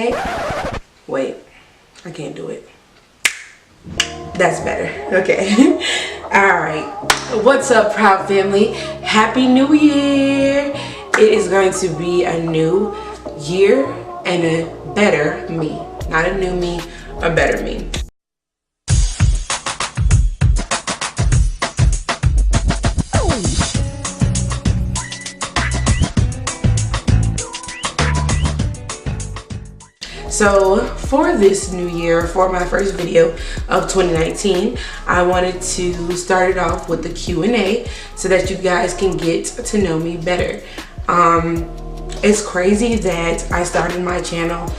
Hey, wait, I can't do it. That's better. Okay. All right. What's up, Proud Family? Happy New Year. It is going to be a new year and a better me. Not a new me, a better me. So for this new year, for my first video of 2019, I wanted to start it off with the Q&A so that you guys can get to know me better. It's crazy that I started my channel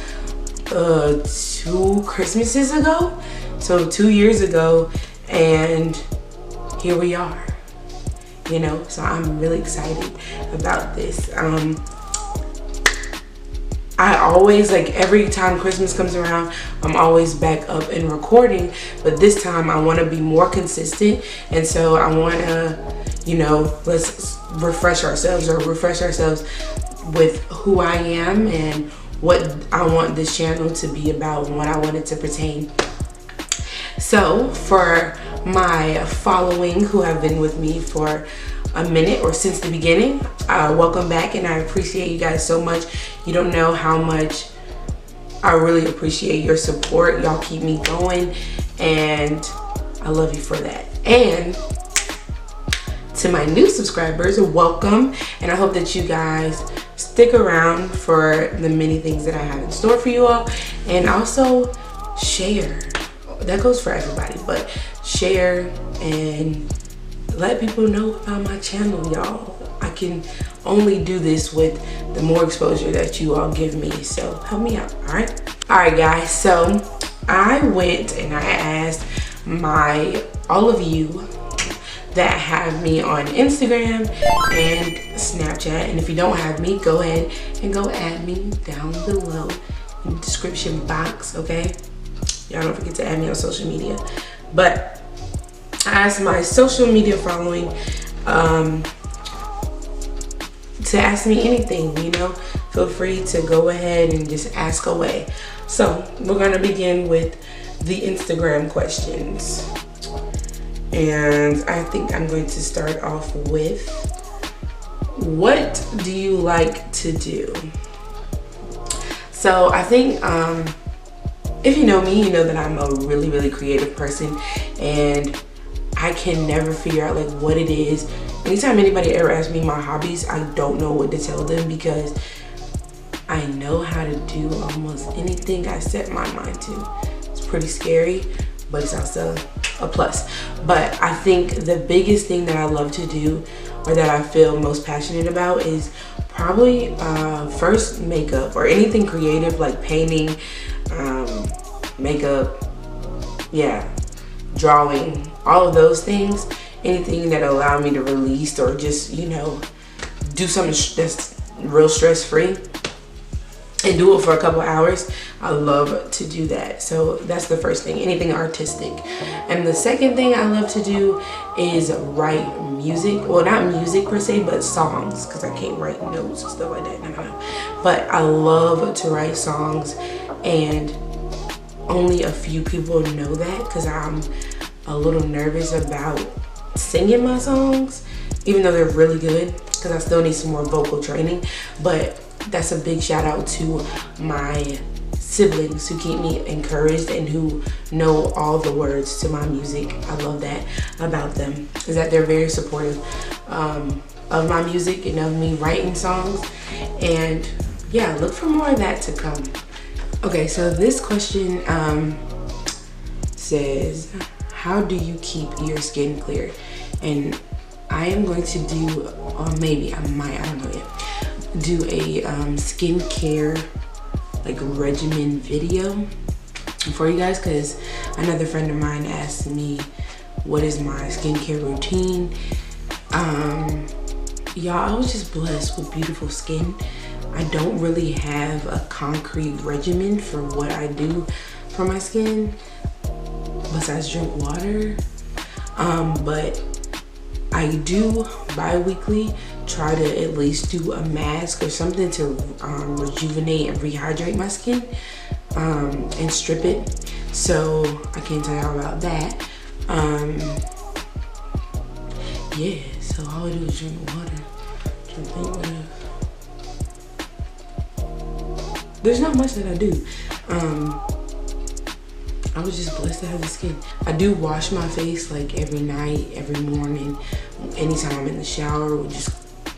2 Christmases ago, so 2 years ago, and here we are, you know, so I'm really excited about this. I always, like, every time Christmas comes around, I'm always back up and recording, but this time I want to be more consistent, and so I want to, you know, let's refresh ourselves with who I am and what I want this channel to be about and what I want it to pertain. So for my following who have been with me for a minute or since the beginning, welcome back, and I appreciate you guys so much. You don't know how much I really appreciate your support. Y'all keep me going, and I love you for that. And to my new subscribers, welcome, and I hope that you guys stick around for the many things that I have in store for you all, and also share. That goes for everybody, but share and let people know about my channel, y'all. I can only do this with the more exposure that you all give me, so help me out. All right guys, so I went and I asked all of you that have me on Instagram and Snapchat, and if you don't have me, go ahead and go add me down below in the description box, okay? Y'all don't forget to add me on social media. But I asked my social media following to ask me anything, you know. Feel free to go ahead and just ask away. So we're gonna begin with the Instagram questions. And I think I'm going to start off with, what do you like to do? So I think, if you know me, you know that I'm a really creative person, and I can never figure out like what it is. Anytime anybody ever asks me my hobbies, I don't know what to tell them, because I know how to do almost anything I set my mind to. It's pretty scary, but it's also a plus. But I think the biggest thing that I love to do, or that I feel most passionate about, is probably first makeup, or anything creative like painting, makeup, yeah, drawing, all of those things. Anything that allow me to release, or just, you know, do something that's real stress-free and do it for a couple hours. I love to do that. So that's the first thing, anything artistic. And the second thing I love to do is write music. Well, not music per se, but songs, because I can't write notes and stuff like that. No. But I love to write songs, and only a few people know that, because I'm a little nervous about singing my songs, even though they're really good, because I still need some more vocal training. But that's a big shout out to my siblings who keep me encouraged and who know all the words to my music. I love that about them, is that they're very supportive of my music and of me writing songs. And yeah, look for more of that to come. Okay, so this question says, how do you keep your skin clear? And I am going to do, or maybe I might, I don't know yet, do a skincare like regimen video for you guys, because another friend of mine asked me what is my skincare routine. Y'all, I was just blessed with beautiful skin. I don't really have a concrete regimen for what I do for my skin besides drink water, but I do bi-weekly try to at least do a mask or something to rejuvenate and rehydrate my skin and strip it. So I can't tell y'all about that. Yeah, so all I do is drink water. There's not much that I do. I was just blessed to have the skin. I do wash my face like every night, every morning, anytime I'm in the shower with just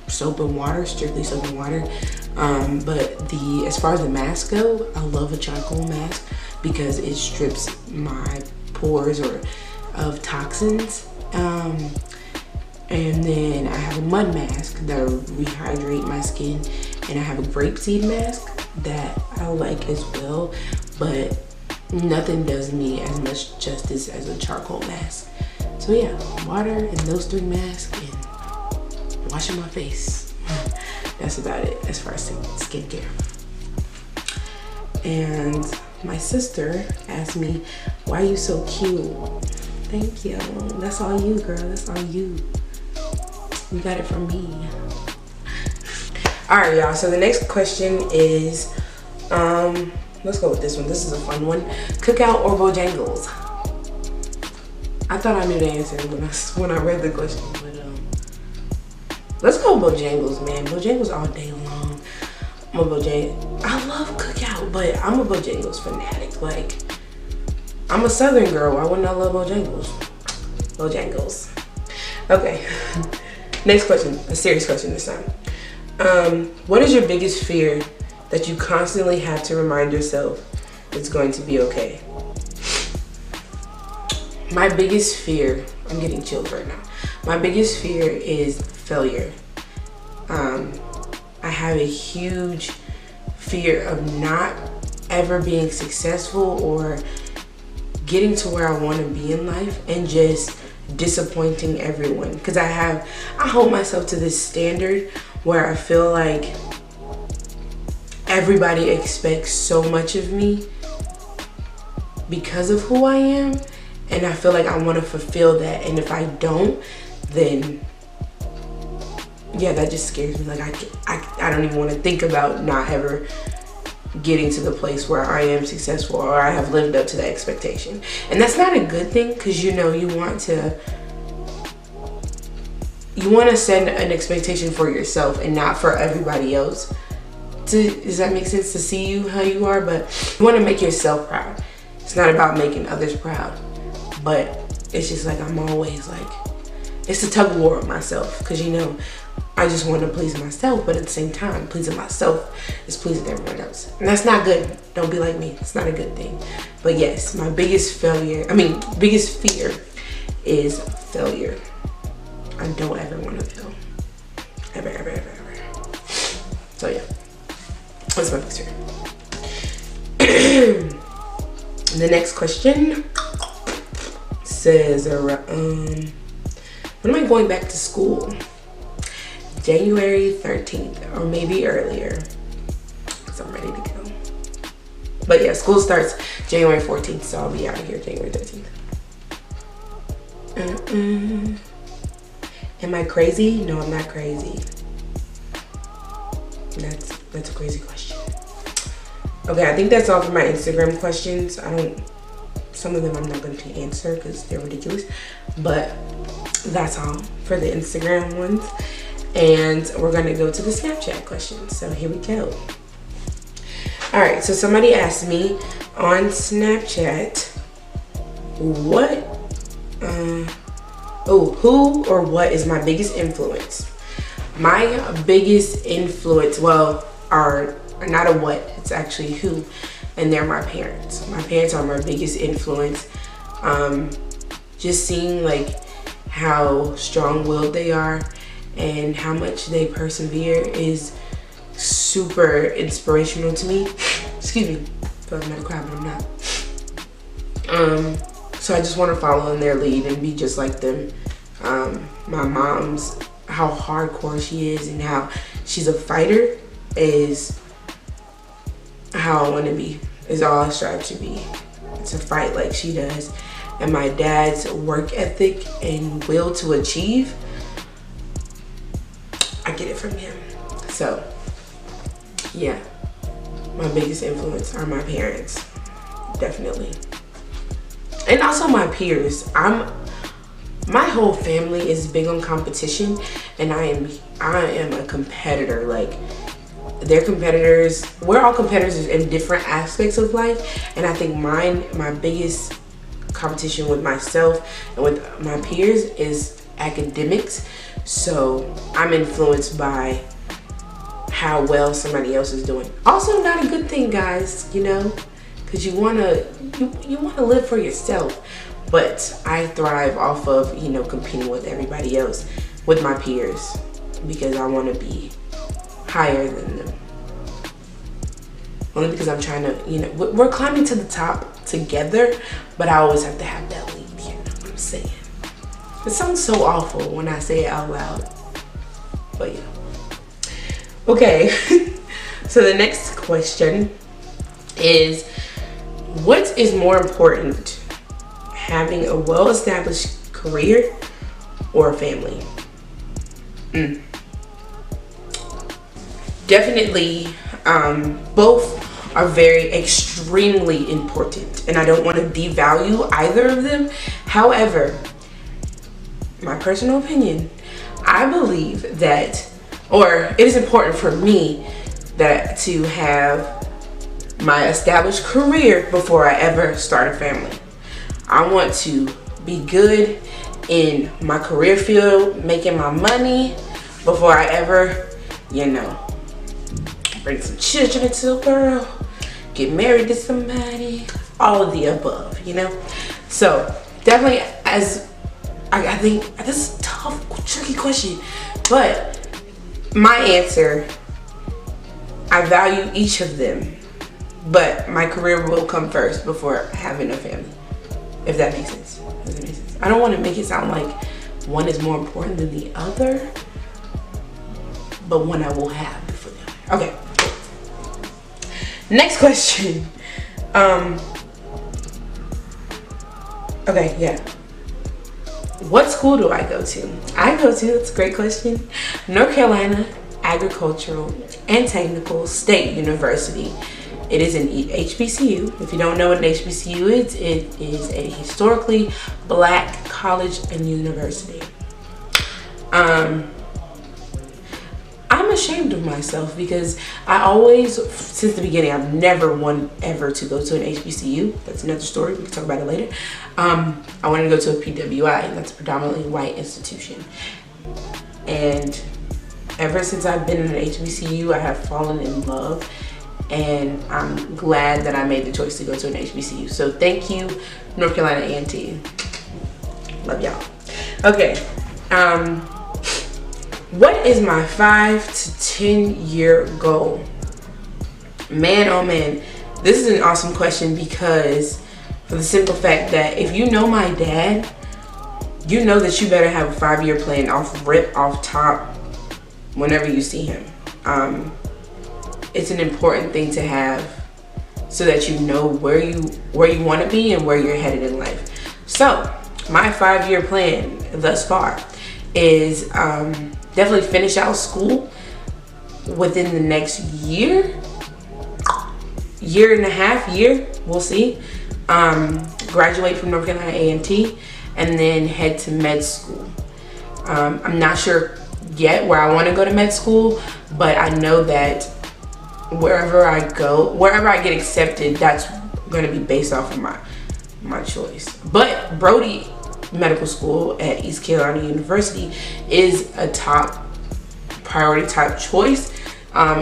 soap and water, strictly soap and water. But as far as the mask go, I love a charcoal mask because it strips my pores of toxins. And then I have a mud mask that'll rehydrate my skin, and I have a grapeseed mask that I like as well, but nothing does me as much justice as a charcoal mask. So yeah, water and those 3 masks and washing my face. That's about it as far as skincare. And my sister asked me, why are you so cute? Thank you. That's all you, girl. That's all you. You got it from me. All right, y'all. So the next question is, let's go with this one. This is a fun one. Cookout or Bojangles? I thought I knew the answer when I read the question, but let's go Bojangles, man. Bojangles all day long. I love Cookout, but I'm a Bojangles fanatic. Like, I'm a Southern girl. Why wouldn't I love Bojangles? Bojangles. Okay. Next question. A serious question this time. What is your biggest fear that you constantly have to remind yourself it's going to be okay? My biggest fear, I'm getting chilled right now. My biggest fear is failure. I have a huge fear of not ever being successful or getting to where I want to be in life and just disappointing everyone. Because I hold myself to this standard where I feel like everybody expects so much of me because of who I am, and I feel like I want to fulfill that, and if I don't, then yeah, that just scares me. Like I don't even want to think about not ever getting to the place where I am successful or I have lived up to the expectation. And that's not a good thing, because you want to set an expectation for yourself and not for everybody else. Does that make sense? To see you how you are, but you want to make yourself proud. It's not about making others proud, but it's just like I'm always like, it's a tug of war with myself, because I just want to please myself, but at the same time, pleasing myself is pleasing everyone else. And that's not good. Don't be like me. It's not a good thing. But yes, my biggest fear is failure. I don't ever want to fail. Ever, ever, ever, ever. So yeah, that's my biggest fear. The next question says, when am I going back to school? January 13th, or maybe earlier, because I'm ready to go. But yeah, school starts January 14th, so I'll be out of here January 13th. Am I crazy? No, I'm not crazy. That's a crazy question. Okay, I think that's all for my Instagram questions. Some of them I'm not going to answer because they're ridiculous, but that's all for the Instagram ones. And we're going to go to the Snapchat questions. So here we go. All right, so somebody asked me on Snapchat, who or what is my biggest influence? My biggest influence, are not a what, it's actually who, and they're my parents. My parents are my biggest influence. Just seeing like how strong-willed they are and how much they persevere is super inspirational to me. Excuse me, I feel like I'm gonna cry, but I'm not. So I just want to follow in their lead and be just like them. My mom's, how hardcore she is and how she's a fighter is how I want to be, is all I strive to be, to fight like she does. And my dad's work ethic and will to achieve, I get So yeah, my biggest influence are my parents, definitely. And also my peers. My whole family is big on competition, and I am a competitor. Like, they're competitors. We're all competitors in different aspects of life, and I think my biggest competition with myself and with my peers is academics. So I'm influenced by how well somebody else is doing. Also, not a good thing, guys, you know, because you want to live for yourself. But I thrive off of, you know, competing with everybody else, with my peers, because I want to be higher than them. Only because I'm trying to, you know, we're climbing to the top together, but I always have to have that lead, you know what I'm saying? It sounds so awful when I say it out loud, but yeah. Okay, so the next question is, what is more important, having a well-established career or a family? Definitely, both are very extremely important, and I don't want to devalue either of them. However, my personal opinion, I believe that, or it is important for me that to have my established career before I ever start a family. I want to be good in my career field, making my money before I ever, you know, bring some children into the world, get married to somebody, all of the above, you know? So definitely, as I think this is a tough, tricky question, but my answer, I value each of them, but my career will come first before having a family, if that makes sense. Does that make sense? I don't want to make it sound like one is more important than the other, but one I will have before the other. Okay. Next question. Okay, yeah. What school do I go to? That's a great question, North Carolina Agricultural and Technical State University. It is an HBCU. If you don't know what an HBCU is, it is a historically black college and university. I'm ashamed of myself because I always, since the beginning, I've never wanted ever to go to an HBCU. That's another story. We can talk about it later. I wanted to go to a PWI, and that's a predominantly white institution. And ever since I've been in an HBCU, I have fallen in love, and I'm glad that I made the choice to go to an HBCU. So thank you, North Carolina A&T. Love y'all. Okay. What is my 5 to 10 year goal? Man, oh man, this is an awesome question, because for the simple fact that if you know my dad, you know that you better have a 5-year plan off top whenever you see him. It's an important thing to have so that you know where you want to be and where you're headed in life. So my 5-year plan thus far is definitely finish out school within the next year and a half, we'll see. Graduate from North Carolina A&T and then head to med school. I'm not sure yet where I want to go to med school, but I know that wherever I get accepted, that's going to be based off of my choice. But Brody Medical School at East Carolina University is a top priority, top choice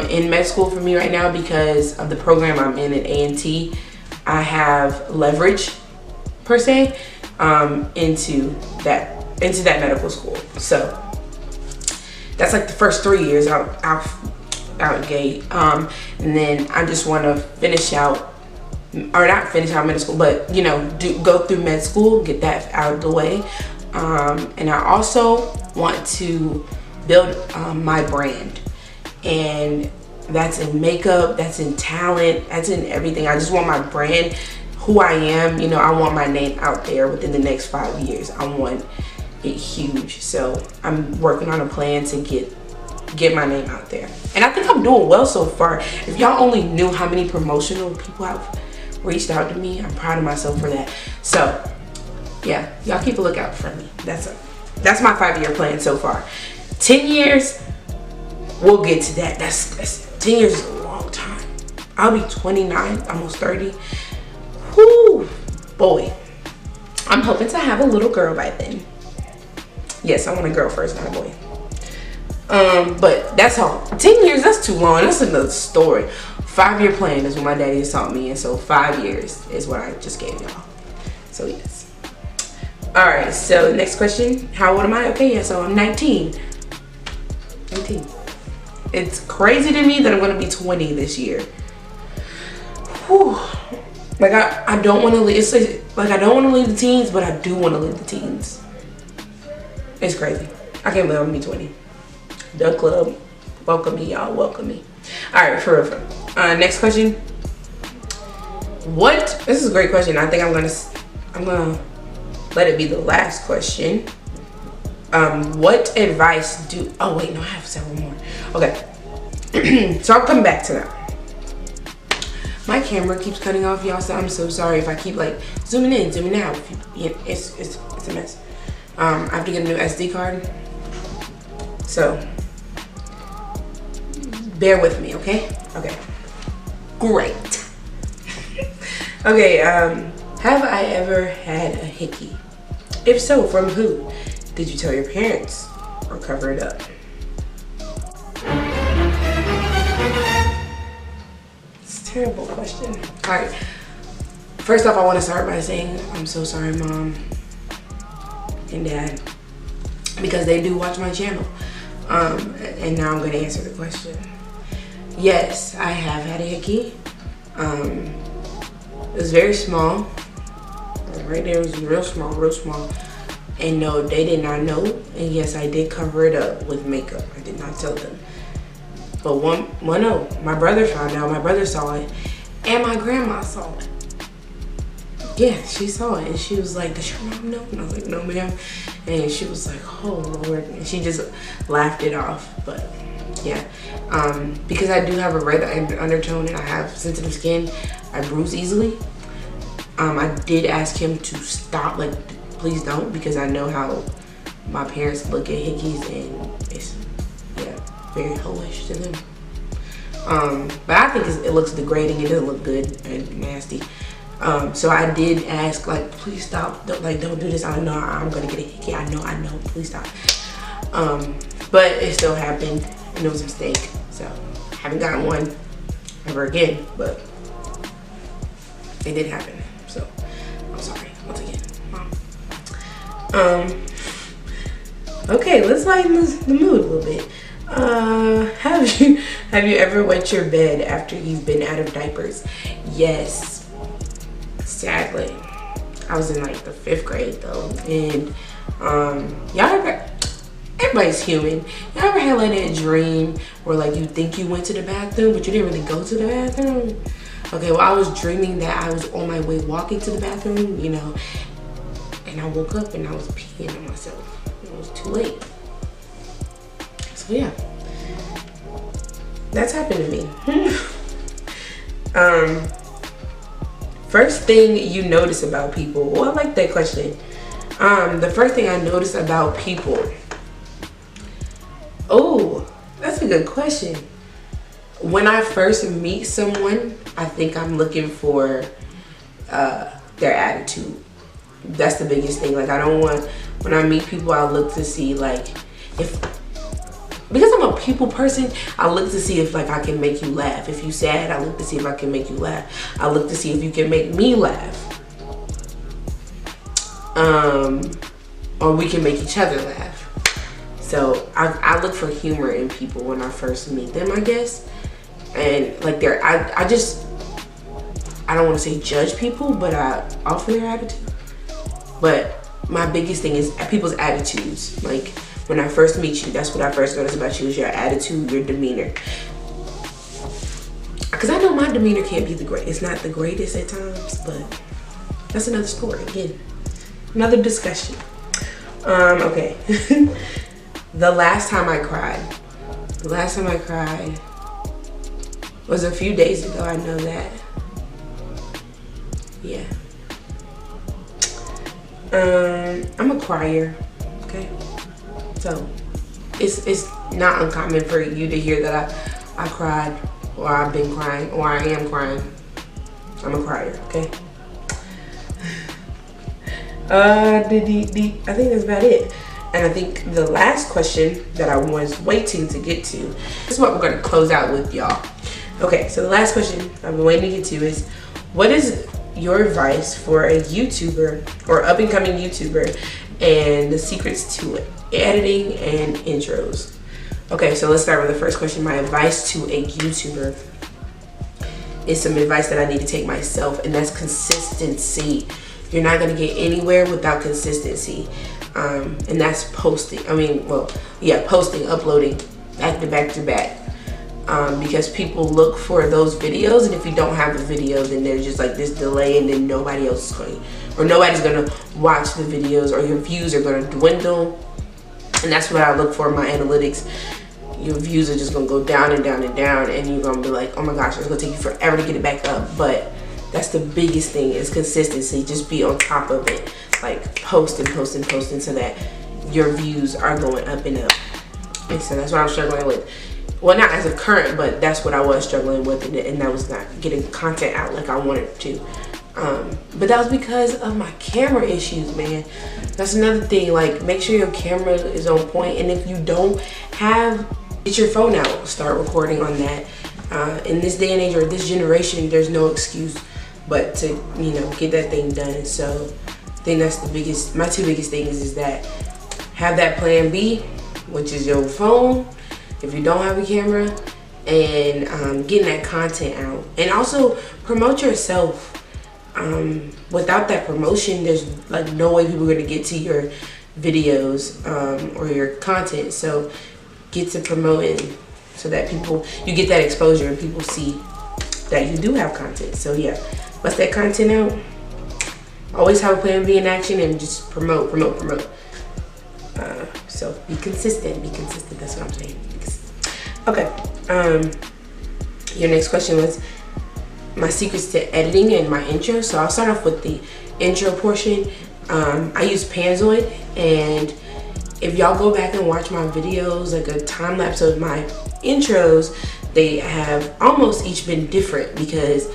in med school for me right now, because of the program I'm in at A&T. I have leverage per se into that medical school. So that's like the first 3 years out gate, and then I just want to finish out, or not finish out med school, but you know, go through med school, get that out of the way. And I also want to build my brand, and that's in makeup, that's in talent, that's in everything. I just want my brand, who I am, you know, I want my name out there within the next 5 years. I want it huge. So I'm working on a plan to get get my name out there. And I think I'm doing well so far. If y'all only knew how many promotional people have reached out to me, I'm proud of myself for that. So yeah, y'all keep a lookout for me. That's my 5-year plan so far. 10 years, we'll get to that. That's 10 years is a long time. I'll be 29, almost 30. Whoo, boy. I'm hoping to have a little girl by then. Yes, I want a girl first, not a boy. But that's all. 10 years, that's too long. That's another story. 5-year plan is what my daddy has taught me, and so 5 years is what I just gave y'all. So yes. All right. So next question. How old am I? Okay, yeah. So I'm 19. 19. It's crazy to me that I'm gonna be 20 this year. Whew. Like I don't want to leave. It's like I don't want to leave the teens, but I do want to leave the teens. It's crazy. I can't believe I'm gonna be 20. The club, welcome me, y'all. Welcome me. All right, for real. Next question. What? This is a great question. I think I'm gonna let it be the last question. What advice do? Oh wait, no, I have several more. Okay, so I'll come back to that. My camera keeps cutting off, y'all, so I'm so sorry if I keep like zooming in, zooming out. It's a mess. I have to get a new SD card, so bear with me, okay? Okay, great. Okay, have I ever had a hickey? If so, from who? Did you tell your parents or cover it up? It's a terrible question. All right. First off, I want to start by saying I'm so sorry, Mom and Dad, because they do watch my channel. And now I'm going to answer the question. Yes, I have had a hickey. It was very small. Right there, it was real small, real small. And no, they did not know. And yes, I did cover it up with makeup. I did not tell them. But no, my brother found out. My brother saw it. And my grandma saw it. Yeah, she saw it. And she was like, does your mom know? And I was like, no, ma'am. And she was like, oh, Lord. And she just laughed it off. But yeah, because I do have a red undertone and I have sensitive skin, I bruise easily. I did ask him to stop, like, please don't, because I know how my parents look at hickeys and it's, yeah, very hoish to them. But I think it looks degrading. It doesn't look good and nasty. So I did ask, like, please stop. Don't do this. I know I'm gonna get a hickey. I know. Please stop. But it still happened, and it was a mistake. So I haven't gotten one ever again, but it did happen. So I'm sorry once again, Mom. Okay, let's lighten the mood a little bit. Have you ever wet your bed after you've been out of diapers? Yes, sadly. I was in like the 5th grade though, and everybody's human. Y'all ever had like that dream where like you think you went to the bathroom but you didn't really go to the bathroom? Okay, well, I was dreaming that I was on my way walking to the bathroom, you know, and I woke up and I was peeing on myself. It was too late. So yeah, that's happened to me. First thing you notice about people. Well, I like that question. The first thing I notice about people. Oh, that's a good question. When I first meet someone, I think I'm looking for their attitude. That's the biggest thing. Like, I don't want, when I meet people, I look to see like because I'm a people person, I look to see if like I can make you laugh. If you sad, I look to see if I can make you laugh. I look to see if you can make me laugh. Or we can make each other laugh. So I look for humor in people when I first meet them, I guess. And like I don't want to say judge people, but I offer their attitude. But my biggest thing is people's attitudes. Like when I first meet you, that's what I first notice about you, is your attitude, your demeanor. Because I know my demeanor can't be the greatest. It's not the greatest at times, but that's another story. Again, another discussion. Okay. The last time I cried. The last time I cried was a few days ago. I know that. Yeah. I'm a crier. Okay. So it's not uncommon for you to hear that I cried, or I've been crying, or I am crying. I'm a crier. Okay. I think that's about it. And I think the last question that I was waiting to get to, this is what we're going to close out with, y'all. Okay, so the last question I've been waiting to get to is, what is your advice for a YouTuber or up and coming YouTuber and the secrets to editing and intros? Okay, so let's start with the first question. My advice to a YouTuber is some advice that I need to take myself, and that's consistency. You're not gonna get anywhere without consistency. And that's posting. Posting, uploading, back to back to back. Because people look for those videos, and if you don't have a video, then there's just like this delay, and then nobody's gonna watch the videos, or your views are gonna dwindle. And that's what I look for in my analytics. Your views are just gonna go down and down and down, and you're gonna be like, oh my gosh, it's gonna take you forever to get it back up. But that's the biggest thing, is consistency. Just be on top of it, like post and post and posting, so that your views are going up and up. And so that's what I'm struggling with. Well, not as of current, but that's what I was struggling with, and that was not getting content out like I wanted to. But that was because of my camera issues, man. That's another thing. Like, make sure your camera is on point, and if you don't have, get your phone out, start recording on that. In this day and age, or this generation, there's no excuse but to, get that thing done. And so I think that's my two biggest things, is that have that plan B, which is your phone if you don't have a camera, and getting that content out, and also promote yourself. Without that promotion, there's like no way people are gonna get to your videos or your content. So get to promoting, so that you get that exposure and people see that you do have content. So yeah, bust that content out. Always have a plan B in action, and just promote. So be consistent. That's what I'm saying. Okay. Your next question was my secrets to editing and my intro. So I'll start off with the intro portion. I use Panzoid, and if y'all go back and watch my videos, like a time lapse of my intros, they have almost each been different, because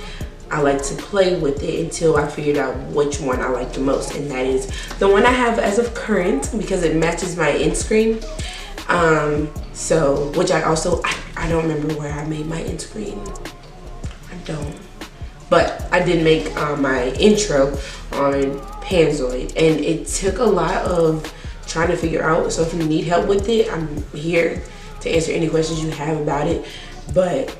I like to play with it until I figured out which one I like the most, and that is the one I have as of current, because it matches my end screen. So, which I don't remember where I made my end screen. I don't. But I did make my intro on Panzoid, and it took a lot of trying to figure out. So if you need help with it, I'm here to answer any questions you have about it. But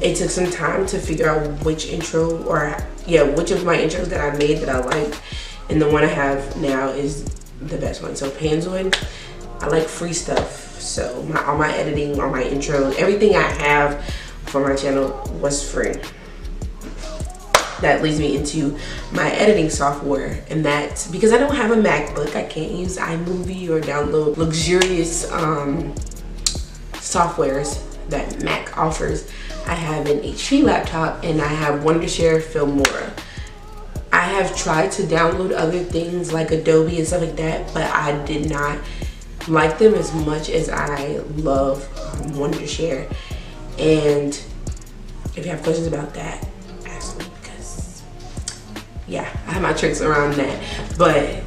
it took some time to figure out which intro, which of my intros that I made that I liked, and the one I have now is the best one. So Panzoid, I like free stuff. So all my editing, all my intros, everything I have for my channel was free. That leads me into my editing software, and that's because I don't have a MacBook. I can't use iMovie or download luxurious softwares that Mac offers. I have an HP laptop, and I have Wondershare Filmora. I have tried to download other things like Adobe and stuff like that, but I did not like them as much as I love Wondershare. And if you have questions about that, ask me, because yeah, I have my tricks around that. But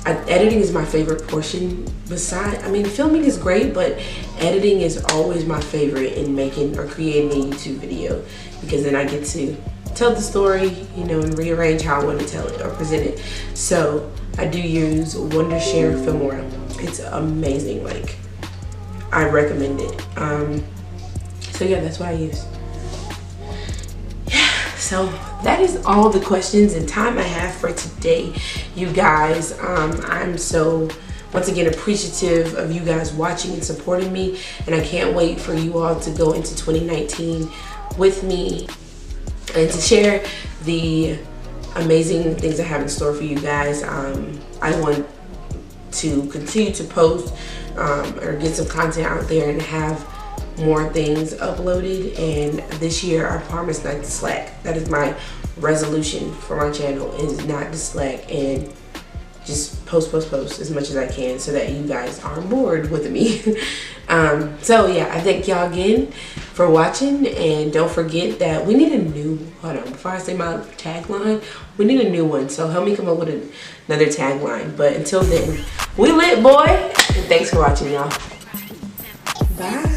editing is my favorite portion. Filming is great, but editing is always my favorite in making or creating a YouTube video, because then I get to tell the story, and rearrange how I want to tell it or present it. So I do use Wondershare Filmora. It's amazing. Like, I recommend it. So yeah, that's what I use. Yeah, so that is all the questions and time I have for today, you guys. I'm so, once again, appreciative of you guys watching and supporting me, and I can't wait for you all to go into 2019 with me and to share the amazing things I have in store for you guys. I want to continue to post or get some content out there and have more things uploaded. And this year I promise not to slack. That is my resolution for my channel, is not to slack and just post as much as I can so that you guys aren't bored with me. So yeah, I thank y'all again for watching, and don't forget that we need a new, hold on, before I say my tagline, we need a new one, so help me come up with another tagline. But until then, we lit, boy, and thanks for watching, y'all. Bye.